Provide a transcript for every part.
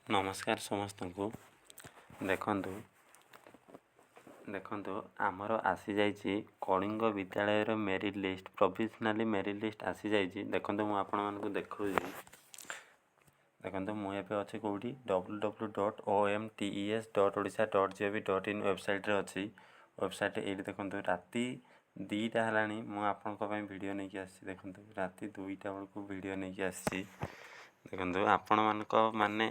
नमस्कार समस्त को देखंतु आमर आसी जाइए कलिंग विद्यालय मेरिट लिस्ट प्रोविजनाली मेरिट लिस्ट आसी जाइए। देखंतु मु आपण मानकु देखौछि। देखंतु मु एबे अछि कोठी www.omtes.odisha.gov.in वेबसाइट रे अछि। वेबसाइट एठी देखंतु राती 2टा हलानी मु आपनक पई वीडियो नै कि आसी। देखंतु राती 2टा बेलकु वीडियो नै कि आसी। देखंतु आपण मानक माने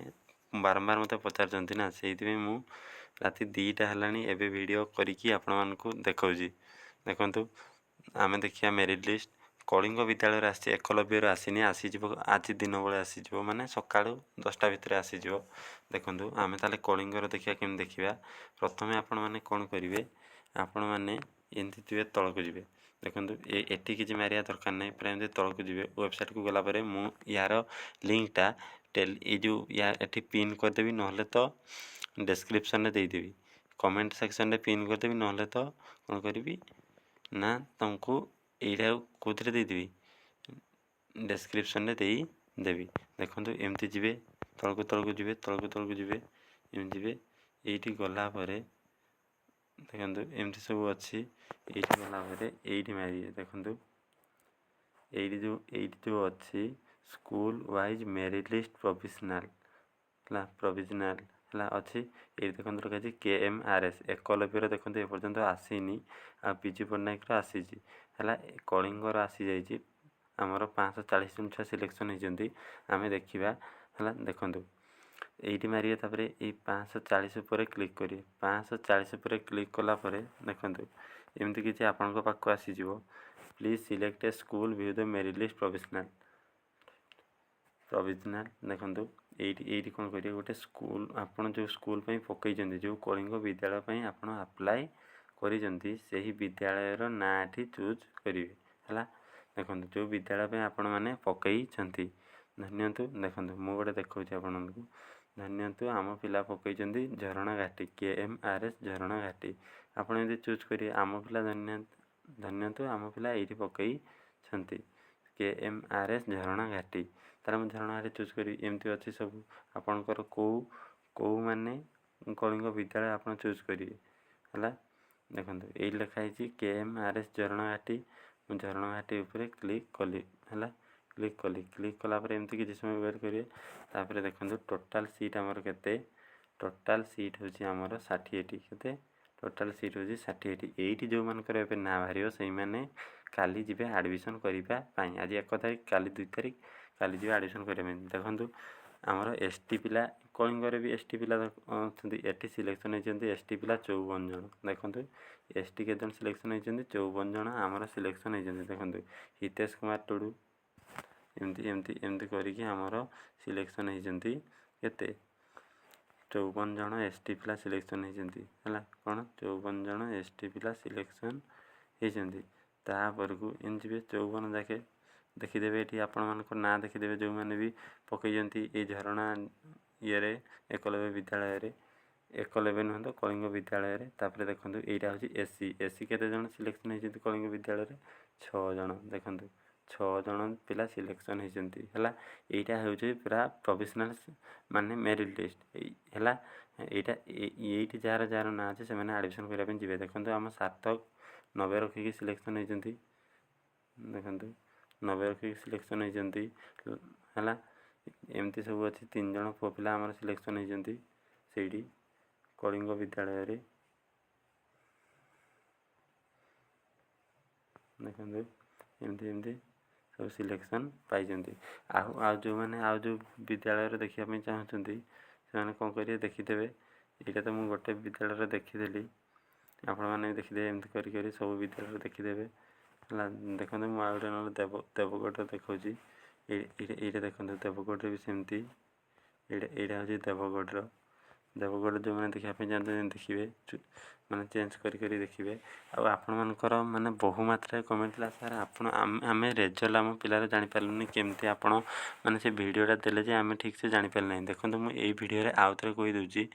बारंबार मते पचारचंती ना सेइथि मु राती 2टा हलानी एबे वीडियो करिकी आपण मानकु देखौछि। देखंतु आमे देखिया मेरिट लिस्ट कलिंग विद्यालय आसी एकलव्य आसीनी आसी जिवो आज दिन बेले आसी जिवो माने सकाळु 10टा भितर आसी जिवो। देखंतु आमे ताले कलिंग रो देखिया केम देखिबा। प्रथमे आपण माने कोन करिवे आपण माने एंति जिवे तळकु जिवे। देखंतु एठी किछि मारिया दरकार नै प्रेम दे तळकु जिवे। वेबसाइट को गला परे मु यार लिंकटा ए जो या एठी पिन कर देबी नहले तो डिस्क्रिप्शन रे दे देबी। कमेंट सेक्शन रे पिन कर देबी नहले तो कोन करिवि ना तुमको एटा कोथरे दे देबी डिस्क्रिप्शन रे देई देबी। देखंतु एमती जिवे तळकु जिवे एम जिवे एठी गला परे देखंतु एमती सब अछि। एठी गला परे एठी मारी देखंतु एठी जो अछि school wise merit list provisional हला अछि। ए देखंतु कहछि KMRS एकलव्य देखंतु ए पर्यंत आसीनी आ पीजी पटनायक रो आसीजी हला कलिंग रो आसी जाईची। हमर 540 जन छुआ सिलेक्शन होइजंती आमे देखिबा हला। देखंतु एठी मारिया तापरे ए 540 ऊपर क्लिक करिए। 540 ऊपर क्लिक कला परे देखंतु एमती किछि आपनक पाखको आसी जिवो। Please select A school view the merit list provisional देखंतु एठी कोन करिए गोटे स्कूल आपण जो स्कूल पई पकई जंदी जो कलिंग विद्यालय पई आपण अप्लाई करि जंदी सेही विद्यालय रो नाठी चूज करिवे हला। देखंतु जो विद्यालय पई आपण माने पकई छंती धन्यंतु। देखंतु मु गोटे देखौछि आपनकु धन्यंतु आम पिला पकई जंदी झरणा घाटी KMRS झरणा घाटी आपण यदि चूज करिए आम पिला धन्यंतु आम पिला एठी पकई छंती KMRS झरणा घाटी तार म झरणा घाटी चूज करी एमती अछि सब आपनकर को माने कलिंग विद्यालय आपण चूज करिए हला। देखंतु ए लिखा हिची KMRS झरणा घाटी मु झरणा घाटी ऊपर क्लिक कली हला। क्लिक कला पर एमती कि समय वेट करिए तापर देखंतु टोटल सीट हमर केते टोटल सीट होची हमर 60 केते टोटल सीट होची 60 एठी जो मान करे पे ना भारियो सही माने काली जिबे एडमिशन करिबा पाई। आज 1 तारिख काली 2 तारिख काली जिबे एडमिशन करिबे। देखंतु हमर एसटी पिला कलिंग रे भी एसटी पिला छथि एठी सिलेक्शन होइछन्ती एसटी पिला 54 जन। देखंतु एसटी के जन सिलेक्शन होइछन्ती 54 जन हमर सिलेक्शन होइछन्ती। देखंतु हितेश कुमार टुडू एमती करी कि हमर सिलेक्शन होइछन्ती केते 54 जन एसटी पिला सिलेक्शन होइछन्ती हला। कोन 54 जन एसटी पिला सिलेक्शन होइछन्ती ता परकु इन जिबे 54 जाके देखिदेबे। एठी आपण मानकर ना देखिदेबे जो माने भी पकई जंती ए झरणा ये रे एकलव्य विद्यालय रे एकलव्य नहतो कलिंग विद्यालय रे। तापर देखंतु एटा होची एससी केते जन सिलेक्शन होइछन्ती कलिंग विद्यालय रे 6 जन। देखंतु 6 जन पिला सिलेक्शन होइछन्ती हला। एटा होची पूरा प्रोविजनल माने मेरिट लिस्ट हला। एटा एठी जार ना আছে सेमाने एडमिशन करिया पे जिवे। देखंतु हम सार्थक 90 रखी कि सिलेक्शन होइछन्ती। देखंतु 90 रखी सिलेक्शन होइछन्ती हला। एमती सब अछि 3 जन पो पिला हमर सिलेक्शन होइछन्ती सेठी कलिंग विद्यालय रे। देखंतु एमती सब सिलेक्शन पाई जंती। आ जो माने आ जो विद्यालय रे देखिया पे चाहछन्ती से माने कोन करिए देखिदेबे। एटा तो मु गोटे विद्यालय रे देखिदेली आपण माने देखिदे एमती करी सब विद्यालय रे देखिदेबे हला। देखंतु मु आउरे न देवगढ़ रे देखौची एटा देखंतु देवगढ़ रे भी सेमती एटा होची देवगढ़ जो माने देखिया पे जानते देखिबे माने चेंज करी देखिबे। आ आपण मानकर माने बहु मात्रा कमेंट ला सर आपण आमे रिजल्ट हम पिला रे जानि पालुनी केमती आपण माने से वीडियोटा देले जे आमे ठीक से जानि पाल नै। देखंतु मु एई वीडियो रे आउतरे कहि दउची।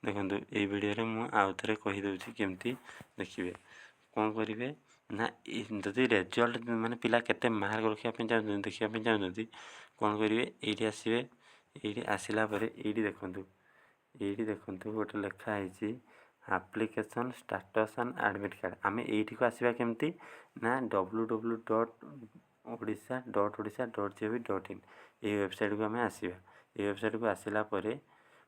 देखंतु एई वीडियो रे मु आउतरे कहि दउची केमती देखिबे कोन करिवे ना जदि रिजल्ट माने पिला केते मार्क रखिया पे चाहछन्ती देखिया पे चाहछन्ती कोन करिवे एठी आसीबे। ଏଇଠି ଆସିଲା ପରେ ଏଇଠି ଦେଖନ୍ତୁ ଗୋଟେ ଲେଖା ହେଇଛି application status and admit card. ଆମେ ଏଇଠିକୁ ଆସିବା କେମିତି ନା www.odisha.gov.in ଏଇ ୱେବସାଇଟ୍କୁ ଆମେ ଆସିବା। ଏଇ ୱେବସାଇଟ୍କୁ ଆସିଲା ପରେ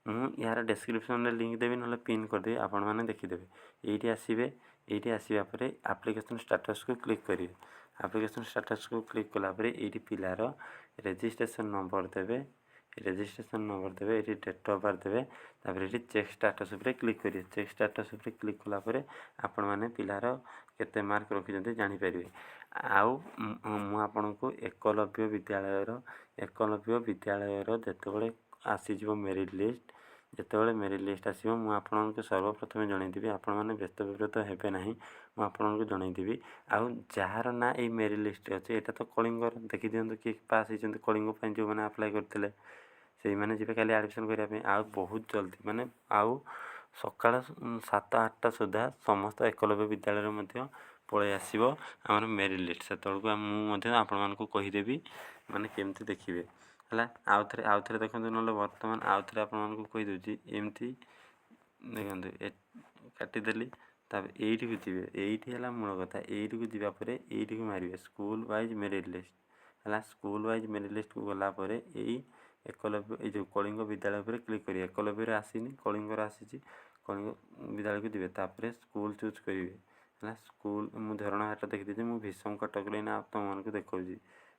ମୁଁ ୟାର ଡେସ୍କ୍ରିପସନ୍ରେ ଲିଙ୍କ୍ ଦେବି, ନହେଲେ ପିନ୍ କରିଦେବି, ଆପଣମାନେ ଦେଖିଦେବେ। ଏଇଠି ଆସିବେ, ଏଇଠି ଆସିବା ପରେ ଆପ୍ଲିକେସନ୍ ଷ୍ଟାଟସ୍କୁ କ୍ଲିକ୍ କରିବେ। ଆପ୍ଲିକେସନ୍ ଷ୍ଟାଟସ୍କୁ କ୍ଲିକ୍ କଲା ପରେ ଏଇଠି ପିଲାର ରେଜିଷ୍ଟ୍ରେସନ୍ ନମ୍ବର ଦେବେ, ଏଇଠି ଡେଟ୍ ଅଫ୍ ବାର୍ଥ ଦେବେ, ତାପରେ ଏଇଠି ଚେକ୍ ଷ୍ଟାଟସ୍ ଉପରେ କ୍ଲିକ୍ କରିବେ। ଚେକ୍ ଷ୍ଟାଟସ୍ ଉପରେ କ୍ଲିକ୍ କଲା ପରେ ଆପଣମାନେ ପିଲାର କେତେ ମାର୍କ ରଖିଛନ୍ତି ଜାଣିପାରିବେ। ଆଉ ମୁଁ ଆପଣଙ୍କୁ ଏକଲବ୍ୟ ବିଦ୍ୟାଳୟର ଯେତେବେଳେ ଆସିଯିବ ମେରିଟ୍ ଲିଷ୍ଟ ଆସିବ, ମୁଁ ଆପଣଙ୍କୁ ସର୍ବପ୍ରଥମେ ଜଣାଇଦେବି। ଆପଣମାନେ ବ୍ୟସ୍ତ ବିବ୍ରତ ହେବେ ନାହିଁ, ମୁଁ ଆପଣଙ୍କୁ ଜଣାଇଦେବି। ଆଉ ଯାହାର ନାଁ ଏଇ ମେରିଟ୍ ଲିଷ୍ଟରେ ଅଛି, ଏଇଟା ତ କଳିଙ୍ଗର, ଦେଖିଦିଅନ୍ତୁ କିଏ ପାସ୍ ହେଇଛନ୍ତି କଳିଙ୍ଗ ପାଇଁ, ଯେଉଁମାନେ ଆପ୍ଲାଏ କରିଥିଲେ ସେଇମାନେ ଯିବେ କାଲି ଆଡ଼ମିସନ୍ କରିବା ପାଇଁ। ଆଉ ବହୁତ ଜଲ୍ଦି, ମାନେ ଆଉ ସକାଳ 7-8ଟା ସୁଦ୍ଧା ସମସ୍ତ ଏକଲବ୍ୟ ବିଦ୍ୟାଳୟରେ ମଧ୍ୟ ପଳେଇ ଆସିବ ଆମର ମେରିଟ୍ ଲିଷ୍ଟ। ସେତେବେଳକୁ ମୁଁ ମଧ୍ୟ ଆପଣମାନଙ୍କୁ କହିଦେବି, ମାନେ କେମିତି ଦେଖିବେ ହେଲା। ଆଉଥରେ ଦେଖନ୍ତୁ, ନହେଲେ ବର୍ତ୍ତମାନ ଆଉଥରେ ଆପଣମାନଙ୍କୁ କହିଦେଉଛି। ଏମିତି ଦେଖନ୍ତୁ, କାଟିଦେଲି, ତାପରେ ଏଇଠିକୁ ଯିବେ। ଏଇଠି ହେଲା ମୂଳ କଥା। ଏଇଠିକୁ ଯିବା ପରେ ଏଇଠିକୁ ମାରିବେ ସ୍କୁଲ୍ ୱାଇଜ୍ ମେରିଟ୍ ଲିଷ୍ଟ ହେଲା। ସ୍କୁଲ୍ ୱାଇଜ୍ ମେରିଟ୍ ଲିଷ୍ଟକୁ ଗଲା ପରେ ଏଇ ଯେଉଁ କଳିଙ୍ଗ ବିଦ୍ୟାଳୟ ଉପରେ କ୍ଲିକ୍ କରିବେ। ଏକଲବ୍ୟରେ ଆସିନି, କଳିଙ୍ଗର ଆସିଛି। କଳିଙ୍ଗ ବିଦ୍ୟାଳୟକୁ ଯିବେ, ତାପରେ ସ୍କୁଲ୍ ଚୁଜ୍ କରିବେ ହେଲା। ସ୍କୁଲ୍ ମୁଁ ଝରଣାଘାଟ ଦେଖିଦେଇଛି, ମୁଁ ଭୀଷମ କଟକରେ ଏଇନା ତୁମମାନଙ୍କୁ ଦେଖାଉଛି।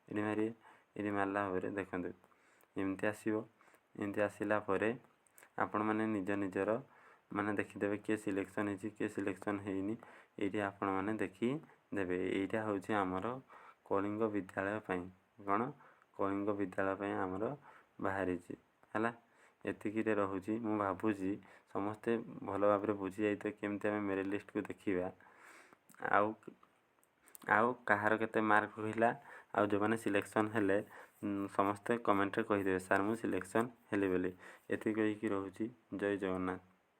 ଏଠି ମାରିବେ, ଏଠି ମାରିଲା ପରେ ଦେଖନ୍ତୁ ଏମିତି ଆସିବ। ଏମିତି ଆସିଲା ପରେ ଆପଣମାନେ ନିଜର ମାନେ ଦେଖିଦେବେ କିଏ ସିଲେକ୍ସନ୍ ହେଇଛି, କିଏ ସିଲେକ୍ସନ୍ ହେଇନି। ଏଇଠି ଆପଣମାନେ ଦେଖିଦେବେ। ଏଇଟା ହେଉଛି ଆମର କଳିଙ୍ଗ ବିଦ୍ୟାଳୟ ପାଇଁ କଳିଙ୍ଗ ବିଦ୍ୟାଳୟ ପାଇଁ ଆମର ବାହାରିଛି ହେଲା। ଏତିକିରେ ରହୁଛି। ମୁଁ ଭାବୁଛି ସମସ୍ତେ ଭଲ ଭାବରେ ବୁଝି ଯାଇଥିବେ କେମିତି ଆମେ ମେରିଟ୍ ଲିଷ୍ଟକୁ ଦେଖିବା। ଆଉ କାହାର କେତେ ମାର୍କ ରହିଲା, ଆଉ ଯେଉଁମାନେ ସିଲେକ୍ସନ୍ ହେଲେ ସମସ୍ତେ କମେଣ୍ଟରେ କହିଦେବେ, ସାର୍ ମୁଁ ସିଲେକ୍ସନ୍ ହେଲି ବୋଲି। ଏତିକି କହିକି ରହୁଛି। ଜୟ ଜଗନ୍ନାଥ।